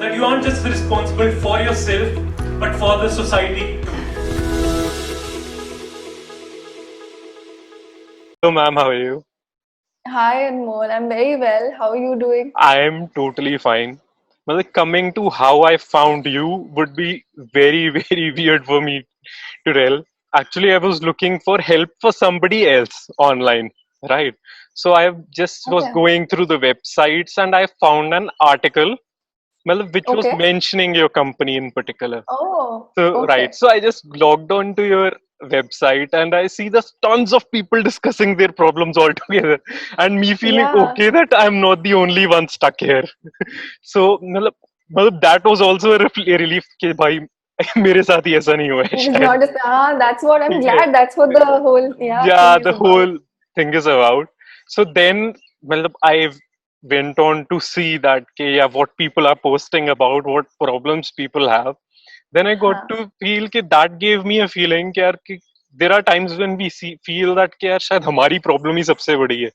that you aren't just responsible for yourself, but for the society too. Hello, ma'am. How are you? Hi, Anmol. I'm very well. How are you doing? I am totally fine. Well, coming to how I found you would be very, very weird for me to tell. Actually, I was looking for help for somebody else online, right? So I just was Okay. going through the websites and I found an article, well, which was Okay. mentioning your company in particular. Oh, So, right. okay. So I just logged on to your website and I see there's tons of people discussing their problems all together and me feeling Yeah. okay that I'm not the only one stuck here. So, मतलब that was also a relief कि भाई मेरे साथ ही ऐसा नहीं हुआ है It's शायद. not just, that's what I'm ठीक है. glad. That's what the whole, yeah, thing Yeah, is the about. whole thing is about. So then, मतलब I went on to see that okay, yeah, what people are posting about, what problems people have. Then I got Huh. to feel कि that gave me a feeling कि यार कि there are times when we feel that कि यार शायद हमारी problem ही सबसे बड़ी है.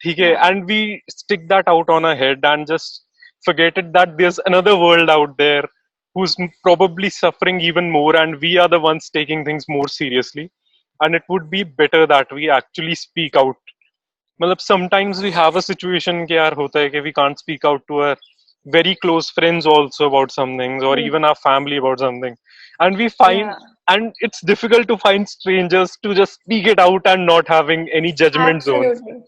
ठीक है, Yeah. and we stick that out on our head and just forget it that there's another world out there who's probably suffering even more and we are the ones taking things more seriously, and it would be better that we actually speak out. मतलब sometimes we have a situation कि यार होता है कि we can't speak out to our very close friends also about some things or Hmm. even our family about something, and we find Yeah. and it's difficult to find strangers to just speak it out and not having any judgment zones, Absolutely.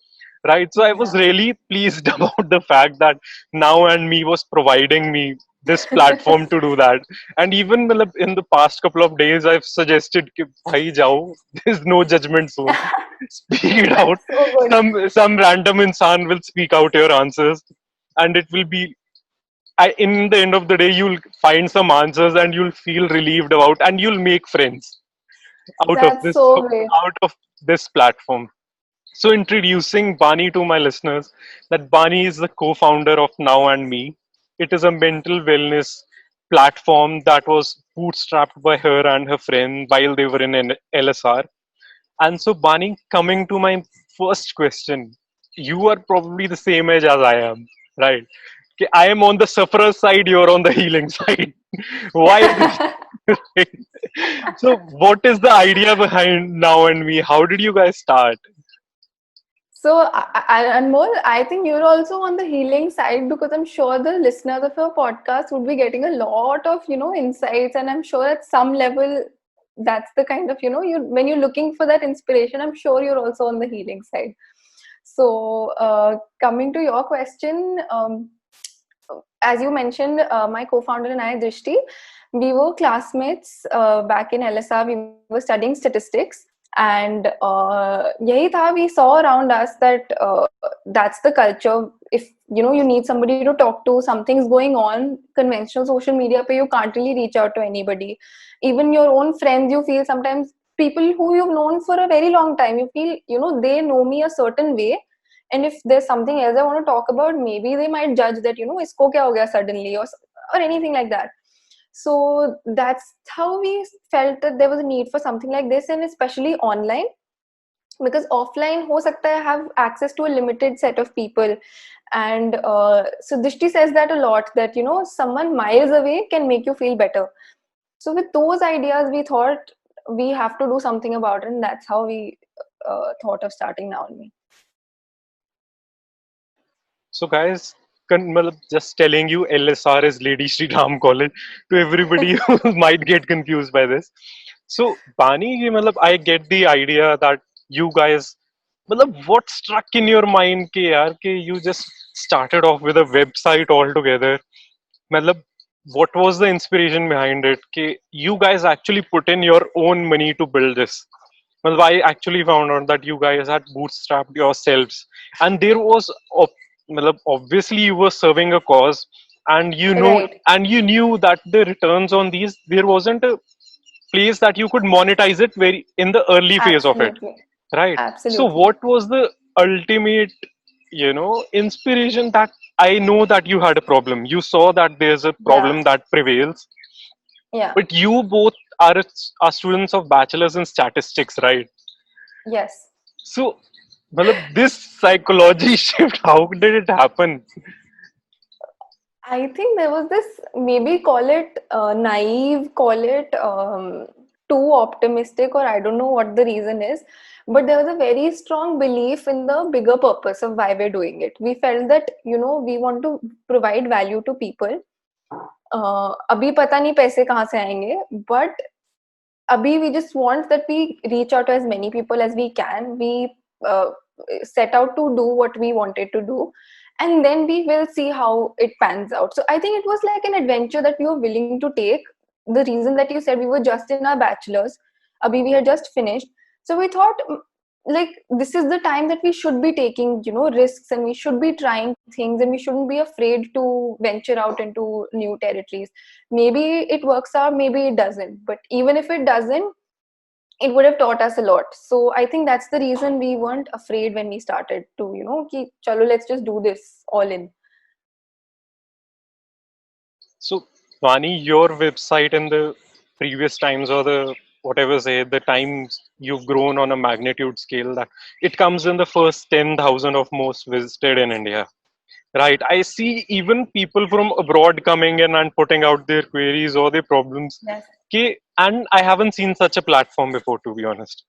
right? So I was Yeah. really pleased about the fact that Now and Me was providing me this platform to do that. And even matlab, in the past couple of days I've suggested कि भाई जाओ, there's no judgment zone, speak it out. That's so good. Some random insan will speak out your answers and it will be in the end of the day you'll find some answers and you'll feel relieved about and you'll make friends out of That's this so great. out of this platform. So, introducing Bani to my listeners, that Bani is the co founder of Now and Me. It is a mental wellness platform that was bootstrapped by her and her friend while they were in an LSR. And so, Bani, coming to my first question, you are probably the same age as I am, right? Okay, I am on the sufferer side, you're on the healing side. Why this? So, what is the idea behind Now and Me? How did you guys start? So, Anmol, I think you're also on the healing side because I'm sure the listeners of your podcast would be getting a lot of, insights. And I'm sure at some level, that's the kind of, when you're looking for that inspiration, I'm sure you're also on the healing side. So, coming to your question, as you mentioned, my co-founder and I, Drishti, we were classmates back in LSR. We were studying statistics, and yahi tha, we saw around us that that's the culture. If you need somebody to talk to, something's going on. Conventional social media, pe you can't really reach out to anybody. Even your own friends, you feel sometimes people who you've known for a very long time, you feel they know me a certain way, and if there's something else I want to talk about, maybe they might judge that isko kya ho gaya suddenly, or anything like that. So that's how we felt that there was a need for something like this, and especially online, because offline ho sakta hai have access to a limited set of people. And so Dishti says that a lot, that someone miles away can make you feel better. So with those ideas, we thought we have to do something about it, and that's how we thought of starting Now and Me. So, guys, matlab, just telling you, LSR is Lady Shri Ram College to everybody who might get confused by this. So, Bani, ye matlab, I get the idea that you guys, matlab, what struck in your mind कि यार कि you just started off with a website altogether. matlab, what was the inspiration behind it? कि you guys actually put in your own money to build this. Well, I actually found out that you guys had bootstrapped yourselves, and there was, matlab, obviously, you were serving a cause, and Right. you knew that the returns on these, there wasn't a place that you could monetize it very in the early phase of it, Absolutely. right? So, Absolutely. what was the ultimate, inspiration that I know that you had a problem. You saw that there's a Yeah. problem that prevails, Yeah. but you both are students of bachelors in statistics, right? Yes. So, matlab, this psychology shift, how did it happen? I think there was this, maybe call it naive, call it too optimistic, or I don't know what the reason is. But there was a very strong belief in the bigger purpose of why we're doing it. We felt that, we want to provide value to people. अभी पता नहीं पैसे कहाँ से आएंगे, but abhi we just want that we reach out to as many people as we can. We uh, set out to do what we wanted to do, and then we will see how it pans out. So I think it was like an adventure that we were willing to take. The reason that you said, we were just in our bachelors, abhi we had just finished, so we thought, like, this is the time that we should be taking, risks, and we should be trying things, and we shouldn't be afraid to venture out into new territories. Maybe it works out, maybe it doesn't, but even if it doesn't, it would have taught us a lot. So I think that's the reason we weren't afraid when we started to, ki, chalo, let's just do this all in. So, Vani, your website in the previous times, or the whatever say the times you've grown on a magnitude scale, that it comes in the first 10,000 of most visited in India. Right. I see even people from abroad coming in and putting out their queries or their problems. Yes. Okay, and I haven't seen such a platform before, to be honest.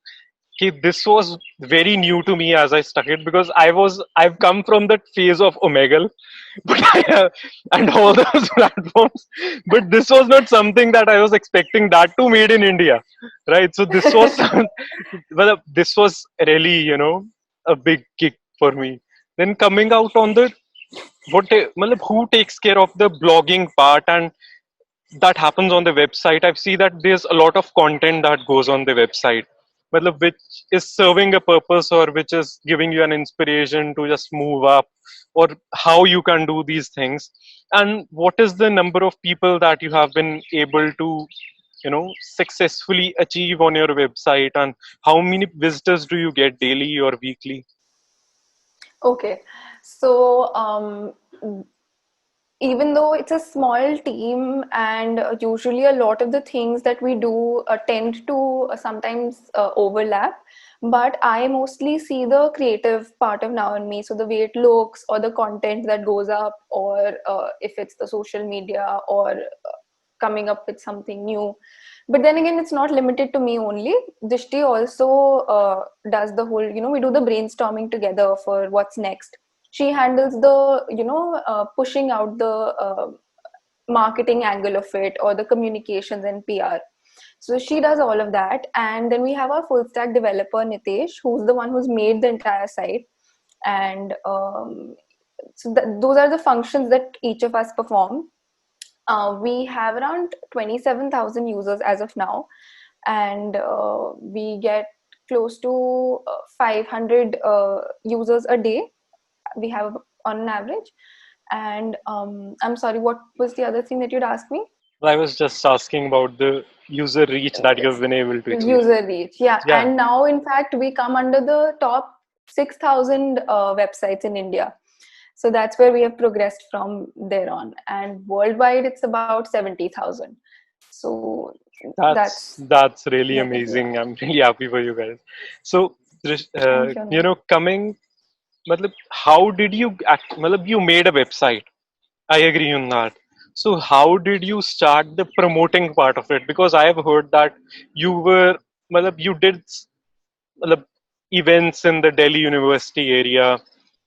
Okay, this was very new to me as I started, because I've come from that phase of Omegle, but and all those platforms, but this was not something that I was expecting that to made in India, right? So this was well, this was really, a big kick for me. Then coming out on the matlab, who takes care of the blogging part, and that happens on the website. I see that there's a lot of content that goes on the website, matlab, which is serving a purpose, or which is giving you an inspiration to just move up, or how you can do these things. And what is the number of people that you have been able to, successfully achieve on your website, and how many visitors do you get daily or weekly? Okay, so even though it's a small team, and usually a lot of the things that we do tend to sometimes overlap, but I mostly see the creative part of Now and Me. So the way it looks, or the content that goes up, or if it's the social media, or coming up with something new. But then again, it's not limited to me only. Dishti also does the whole, we do the brainstorming together for what's next. She handles the, pushing out the marketing angle of it, or the communications and PR. So she does all of that. And then we have our full stack developer, Nitesh, who's the one who's made the entire site. And so those are the functions that each of us perform. We have around 27,000 users as of now, and we get close to 500 users a day. We have on an average. And I'm sorry, what was the other thing that you'd asked me? I was just asking about the user reach that you've been able to achieve. User reach, yeah. Yeah. And now, in fact, we come under the top 6,000 websites in India. So that's where we have progressed from there on. And worldwide, it's about 70,000. So That's really amazing. I'm really happy for you guys. So, Thank you. coming, matlab, how did you act? Matlab, you made a website. I agree on that. So, how did you start the promoting part of it? Because I have heard that you were, matlab, you did matlab, events in the Delhi University area,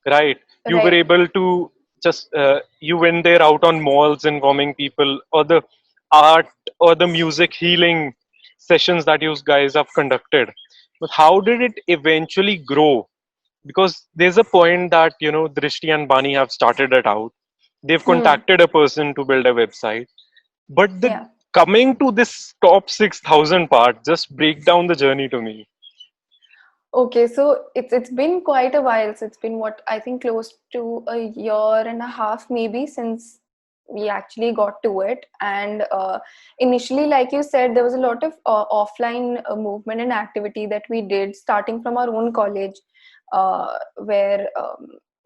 right? You were Right. able to just, you went there out on malls informing people, or the art or the music healing sessions that you guys have conducted. But how did it eventually grow? Because there's a point that, Drishti and Bani have started it out. They've contacted a person to build a website. But the Yeah. coming to this top 6,000 part, just break down the journey to me. Okay, so it's been quite a while. So it's been, what, I think close to a year and a half maybe since we actually got to it. And initially, like you said, there was a lot of offline movement and activity that we did, starting from our own college, where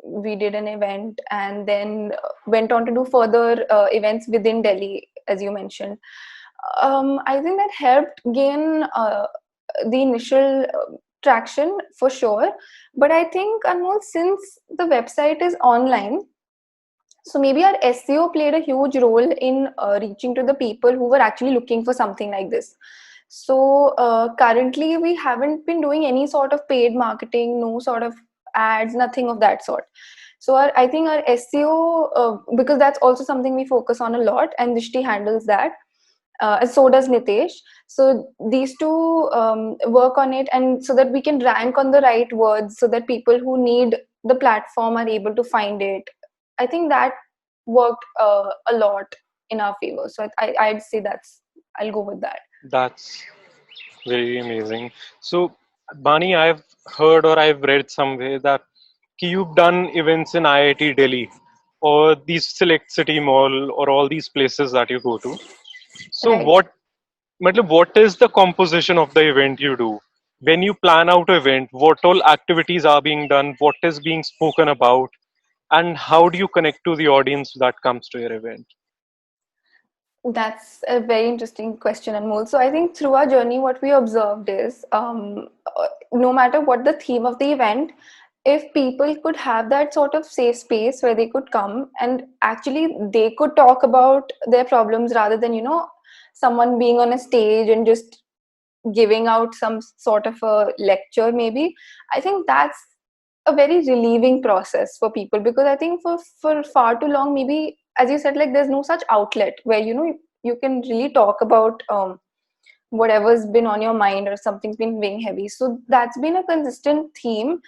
we did an event, and then went on to do further events within Delhi, as you mentioned. I think that helped gain the initial traction for sure. But I think, Anmol, since the website is online, So maybe our SEO played a huge role in reaching to the people who were actually looking for something like this. So currently we haven't been doing any sort of paid marketing, no sort of ads, nothing of that sort. So I think our SEO, because that's also something we focus on a lot, and Dishti handles that. And so does Nitesh. So these two work on it, and so that we can rank on the right words, so that people who need the platform are able to find it. I think that worked a lot in our favor. So I'd say I'll go with that. That's very amazing. So, Bani, I've heard or I've read somewhere that you've done events in IIT Delhi or these select city mall or all these places that you go to. So, Right. what is the composition of the event you do? When you plan out an event, what all activities are being done? What is being spoken about? And how do you connect to the audience that comes to your event? That's a very interesting question, Anmol. So I think through our journey, what we observed is, no matter what the theme of the event, if people could have that sort of safe space where they could come and actually they could talk about their problems rather than, someone being on a stage and just giving out some sort of a lecture, maybe, I think that's a very relieving process for people, because I think for far too long, maybe, as you said, like, there's no such outlet where you can really talk about whatever's been on your mind or something's been weighing heavy. So that's been a consistent theme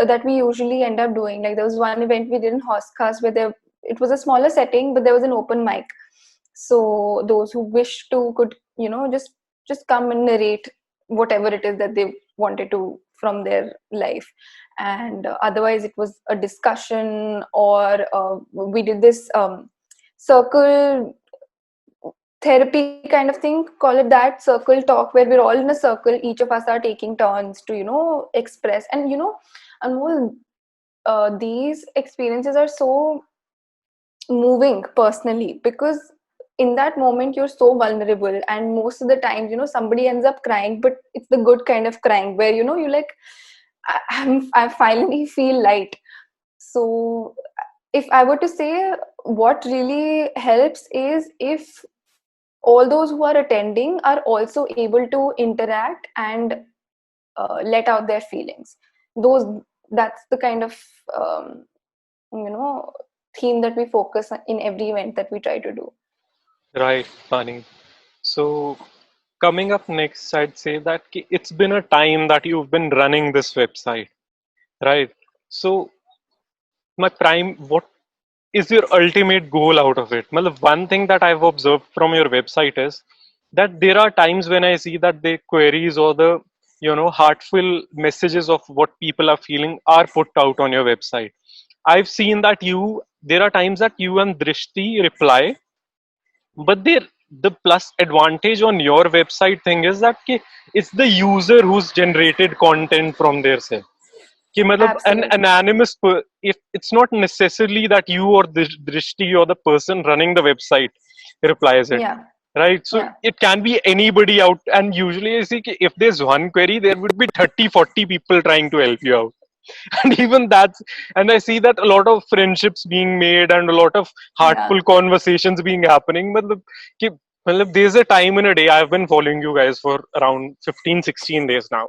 that we usually end up doing. Like, there was one event we did in Hoskas where it was a smaller setting, but there was an open mic. So those who wish to could, just come and narrate whatever it is that they wanted to from their life. And otherwise it was a discussion, or we did this circle therapy kind of thing, call it that, circle talk, where we're all in a circle, each of us are taking turns to express. And Anmol, these experiences are so moving personally, because in that moment you're so vulnerable, and most of the times somebody ends up crying, but it's the good kind of crying where you like, I finally feel light. So if I were to say, what really helps is if all those who are attending are also able to interact and let out their feelings. That's the kind of you know theme that we focus on in every event that we try to do. Right, Bani. So, coming up next, I'd say that it's been a time that you've been running this website, right? So, what is your ultimate goal out of it? Matlab, one thing that I've observed from your website is that there are times when I see that the queries or the heartful messages of what people are feeling are put out on your website. I've seen that there are times that you and Drishti reply, but the plus advantage on your website thing is that it's the user who's generated content from their self. कि मतलब an Absolutely. anonymous if it's not necessarily that you or the Drishti or the person running the website replies it, Yeah. right? So Yeah. it can be anybody out, and usually I see if there's one query there would be 30-40 people trying to help you out. And even that's, and I see that a lot of friendships being made and a lot of Yeah. heartful conversations being happening. मतलब there's a time in a day, I've been following you guys for around 15-16 days now.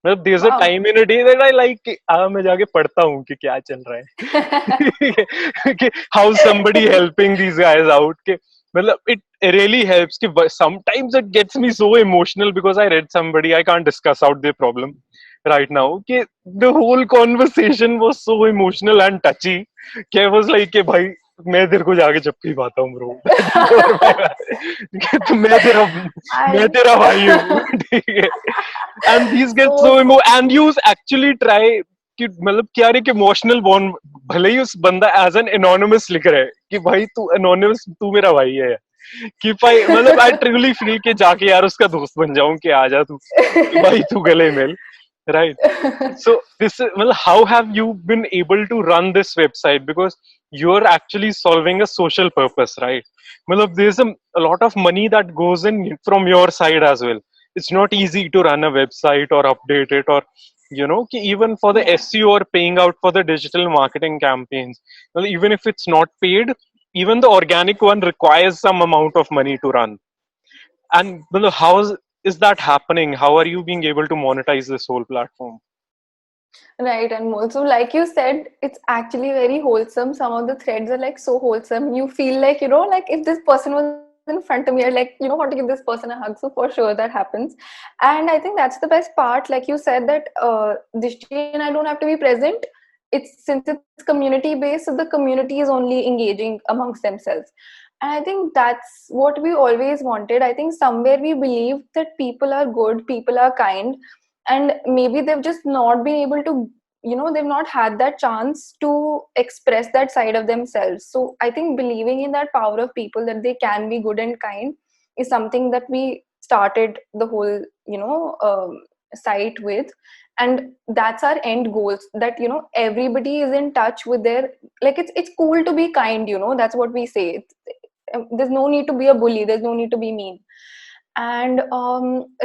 मतलब there's a Wow. time in a day that I like मैं जाके पढ़ता हूँ कि क्या चल रहा है कि how somebody helping these guys out कि मतलब it really helps कि sometimes it gets me so emotional because I read somebody, I can't discuss out their problem right now कि the whole conversation was so emotional and touchy कि I was like कि भाई मैं तेरे को जाके चप्पी पाता हूँ ब्रो तो मैं I तेरा भाई हूँ ठीक है and these get so so and you actually try कि मतलब क्या रे कि इमोशनल बॉन्ड भले ही उस बंदा एज एन एनोनिमस लिख रहा है कि भाई तू एनोनिमस तू मेरा भाई है कि भाई मतलब आई ट्रिगली फील के जाके यार उसका दोस्त बन जाऊं कि आ जा तू कि भाई तू गले मिल right. So this is well, how have you been able to run this website, because you're actually solving a social purpose, right? Well, there's a lot of money that goes in from your side as well. It's not easy to run a website or update it, or even for the yeah. SEO or paying out for the digital marketing campaigns. Well, even if it's not paid, even the organic one requires some amount of money to run. And how is that happening? How are you being able to monetize this whole platform? Right, and also, like you said, it's actually very wholesome. Some of the threads are like so wholesome. You feel like, like if this person was in front of me, I'd like, want to give this person a hug. So for sure that happens. And I think that's the best part. Like you said that Dishti and I don't have to be present. Since it's community based, so the community is only engaging amongst themselves. And I think that's what we always wanted. I think somewhere we believe that people are good, people are kind, and maybe they've just not been able to, they've not had that chance to express that side of themselves. So I think believing in that power of people, that they can be good and kind, is something that we started the whole site with. And that's our end goals, that everybody is in touch with their, like, it's cool to be kind, that's what we say. There's no need to be a bully, there's no need to be mean. And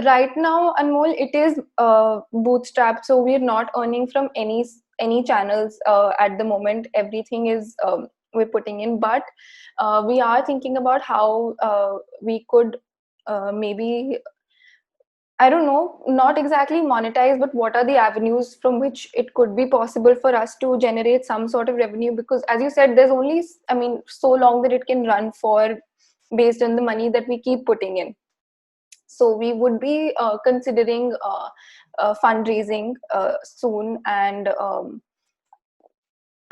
right now, Anmol, it is bootstrapped, so we're not earning from any channels at the moment. Everything is we're putting in, but we are thinking about how we could maybe, I don't know, not exactly monetize, but what are the avenues from which it could be possible for us to generate some sort of revenue? Because as you said, there's only, I mean, so long that it can run for, based on the money that we keep putting in. So we would be considering fundraising soon, and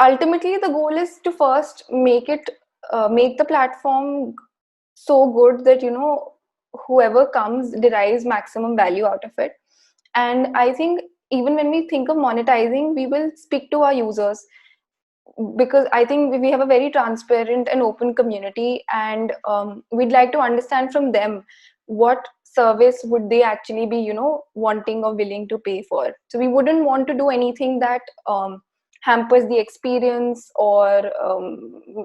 ultimately the goal is to first make the platform so good that whoever comes derives maximum value out of it. And I think even when we think of monetizing, we will speak to our users, because I think we have a very transparent and open community, and we'd like to understand from them what service would they actually be wanting or willing to pay for. So we wouldn't want to do anything that hampers the experience, or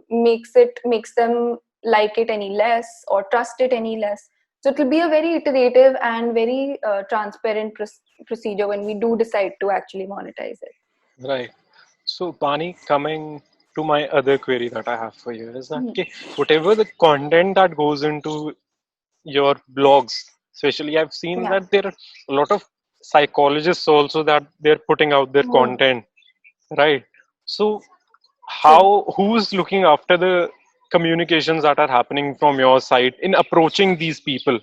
makes them like it any less or trust it any less. So it will be a very iterative and very transparent procedure when we do decide to actually monetize it. Right. So, Bani, coming to my other query that I have for you is that, okay, whatever the content that goes into your blogs, especially, I've seen Yeah. that there are a lot of psychologists also that they're putting out their Hmm. content, right? So, True. who's looking after the communications that are happening from your side in approaching these people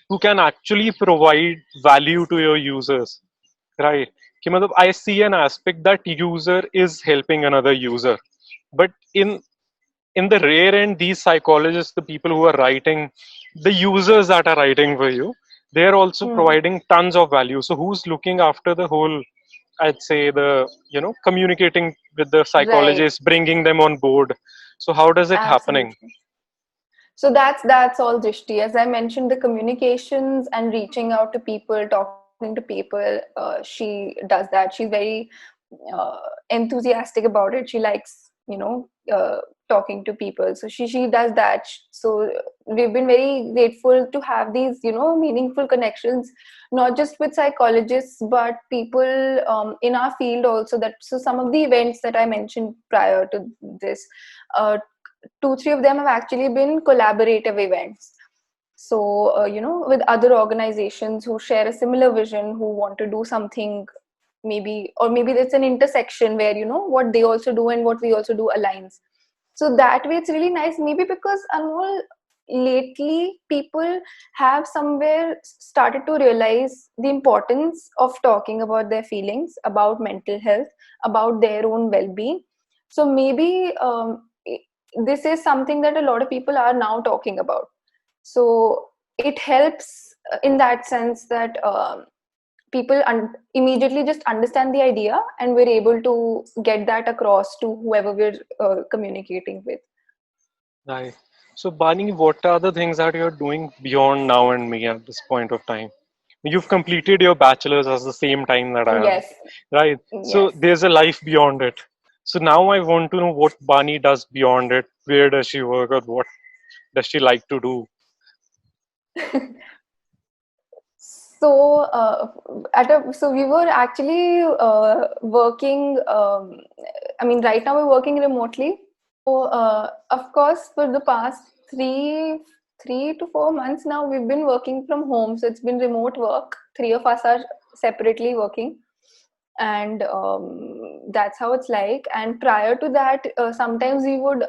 who can actually provide value to your users, right? कि मतलब I see an aspect that user is helping another user, but in the rare end, these psychologists, the people who are writing, the users that are writing for you, they are also Hmm. providing tons of value. So who's looking after the whole, I'd say, the communicating with the Right. psychologists, bringing them on board? So how does it happening? Absolutely. So that's all Drishti. As I mentioned, the communications and reaching out to people, talking to people, she does that. She's very uh, enthusiastic about it. She likes, talking to people. So she does that. So we've been very grateful to have these, meaningful connections, not just with psychologists, but people in our field also. That, so some of the events that I mentioned prior to this, uh, 2-3 of them have actually been collaborative events. So with other organizations who share a similar vision, who want to do something, maybe, or maybe it's an intersection where what they also do and what we also do aligns. So that way it's really nice. Maybe because, Anmol, lately people have somewhere started to realize the importance of talking about their feelings, about mental health, about their own well-being. So maybe this is something that a lot of people are now talking about. So it helps in that sense that people immediately just understand the idea, and we're able to get that across to whoever we're communicating with. Right. So, Bani, what are the things that you're doing beyond now and me at this point of time? You've completed your bachelor's at the same time that I have, Yes. right? So Yes. there's a life beyond it. So now I want to know what Bani does beyond it. Where does she work, or what does she like to do? So so we were actually working. I mean, right now we're working remotely. Of course, for the past three to 4 months now, we've been working from home. So it's been remote work. Three of us are separately working, and that's how it's like. And prior to that, sometimes we would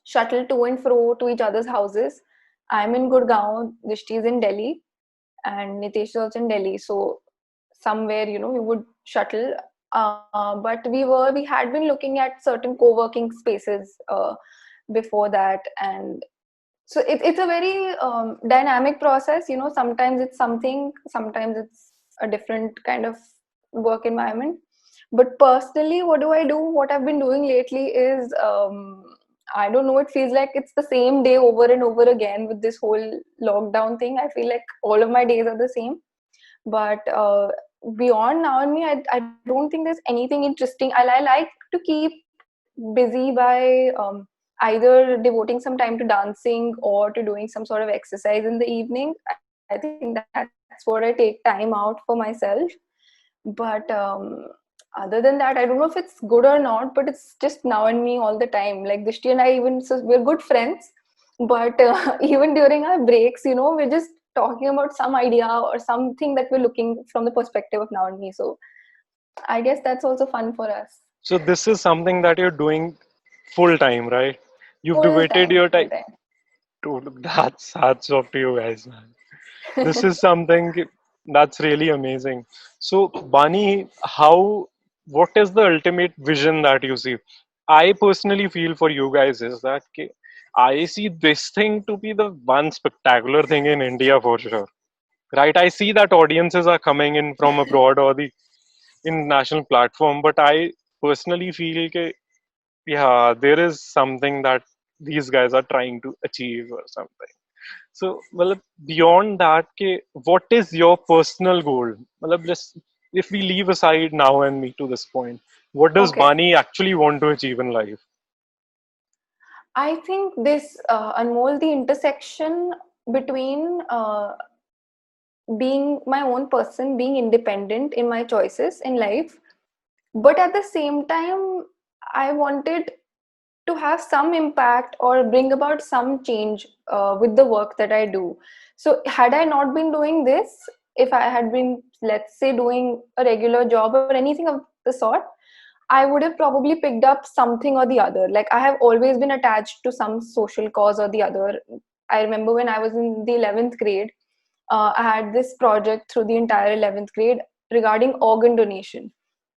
shuttle to and fro to each other's houses. I'm in Gurgaon, Dishti is in Delhi, and Nitesh is also in Delhi. So somewhere, we would shuttle. But we had been looking at certain co-working spaces before that, and so it's a very dynamic process. Sometimes it's something, sometimes it's a different kind of work environment. But personally, what do I do? What I've been doing lately is, I don't know, it feels like it's the same day over and over again with this whole lockdown thing. I feel like all of my days are the same. But beyond Now and Me, I don't think there's anything interesting. I like to keep busy by either devoting some time to dancing or to doing some sort of exercise in the evening. I think that's where I take time out for myself. But other than that, I don't know if it's good or not, but it's just Now and Me all the time. Like Dishti and I, even so, we're good friends, but even during our breaks, we're just talking about some idea or something that we're looking from the perspective of Now and Me. So I guess that's also fun for us. So this is something that you're doing full time, right? You've Full devoted time, your full time time. to that's hats off to you guys, man. This is something that's really amazing. So, Bani, what is the ultimate vision that you see? I personally feel for you guys is that I see this thing to be the one spectacular thing in India for sure. Right? I see that audiences are coming in from abroad or the international platform, but I personally feel yeah, there is something that these guys are trying to achieve or something. So, well, beyond that, what is your personal goal? Well, just if we leave aside Now and Me to this point, what does Okay. Bani actually want to achieve in life? I think this, Anmol, the intersection between being my own person, being independent in my choices in life, but at the same time, I wanted to have some impact or bring about some change with the work that I do. So, had I not been doing this, if I had been, let's say, doing a regular job or anything of the sort, I would have probably picked up something or the other. Like, I have always been attached to some social cause or the other. I remember when I was in the 11th grade, I had this project through the entire 11th grade regarding organ donation.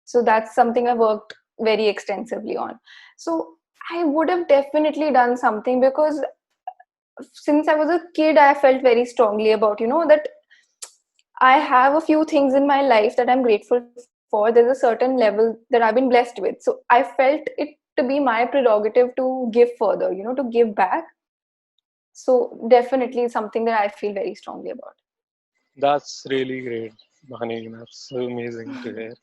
So that's something I worked very extensively on. So I would have definitely done something, because since I was a kid, I felt very strongly about, that I have a few things in my life that I'm grateful for. There's a certain level that I've been blessed with. So I felt it to be my prerogative to give further, to give back. So definitely something that I feel very strongly about. That's really great, Bani. That's so amazing to hear.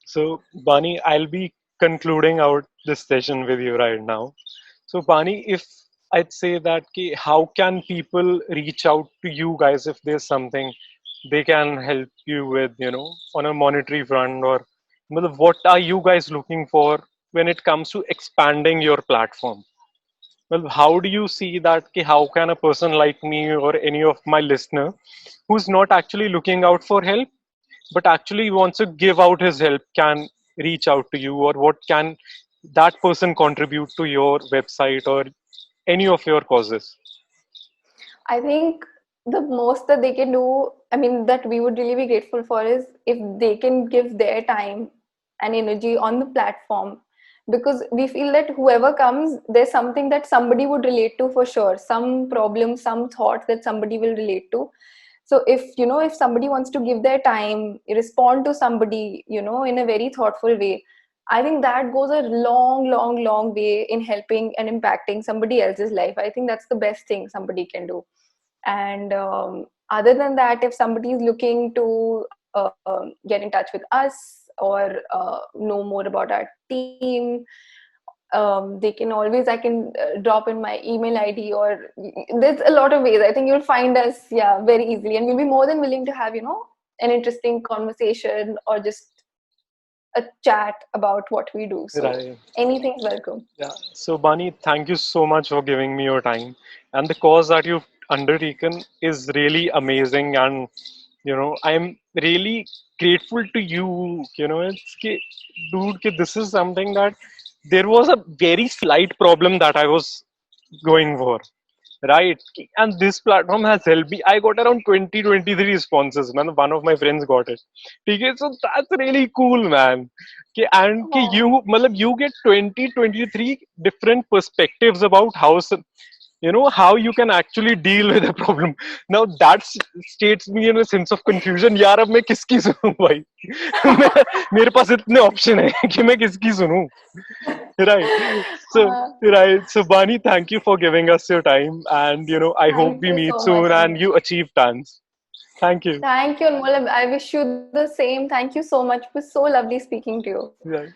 So, Bani, I'll be concluding out this session with you right now. So, Bani, if I'd say that, how can people reach out to you guys if there's something they can help you with, on a monetary front, or what are you guys looking for when it comes to expanding your platform? Well, how do you see that? How can a person like me or any of my listener who's not actually looking out for help but actually wants to give out his help can reach out to you, or what can that person contribute to your website or any of your causes? I think the most that they can do, I mean, that we would really be grateful for, is if they can give their time and energy on the platform, because we feel that whoever comes, there's something that somebody would relate to for sure, some problem, some thought that somebody will relate to. So if somebody wants to give their time, respond to somebody, in a very thoughtful way, I think that goes a long, long, long way in helping and impacting somebody else's life. I think that's the best thing somebody can do. And other than that, if somebody is looking to get in touch with us or know more about our team, they can always, I can drop in my email ID, or there's a lot of ways. I think you'll find us, yeah, very easily, and we'll be more than willing to have, an interesting conversation, or just a chat about what we do. So Right. anything's welcome. Yeah. So, Bani, thank you so much for giving me your time. And the cause that you've undertaken is really amazing. And, I'm really grateful to you. Dude, this is something that there was a very slight problem that I was going for. Right. And this platform has helped me. I got around 23 responses. Man, one of my friends got it. Okay, so that's really cool, man. Okay, and कि Oh, you get 23 different perspectives about how you can actually deal with a problem. Now that states me in a sense of confusion. यार अब मैं किसकी सुनूं भाई? मेरे पास इतने option है कि मैं किसकी सुनूं? Right. So, uh, right. So, Bani, thank you for giving us your time. And, I hope thank we you meet so much, soon and Anmol. you achieve plans. Thank you. Thank you, Anmol. I wish you the same. Thank you so much. It was so lovely speaking to you. Right.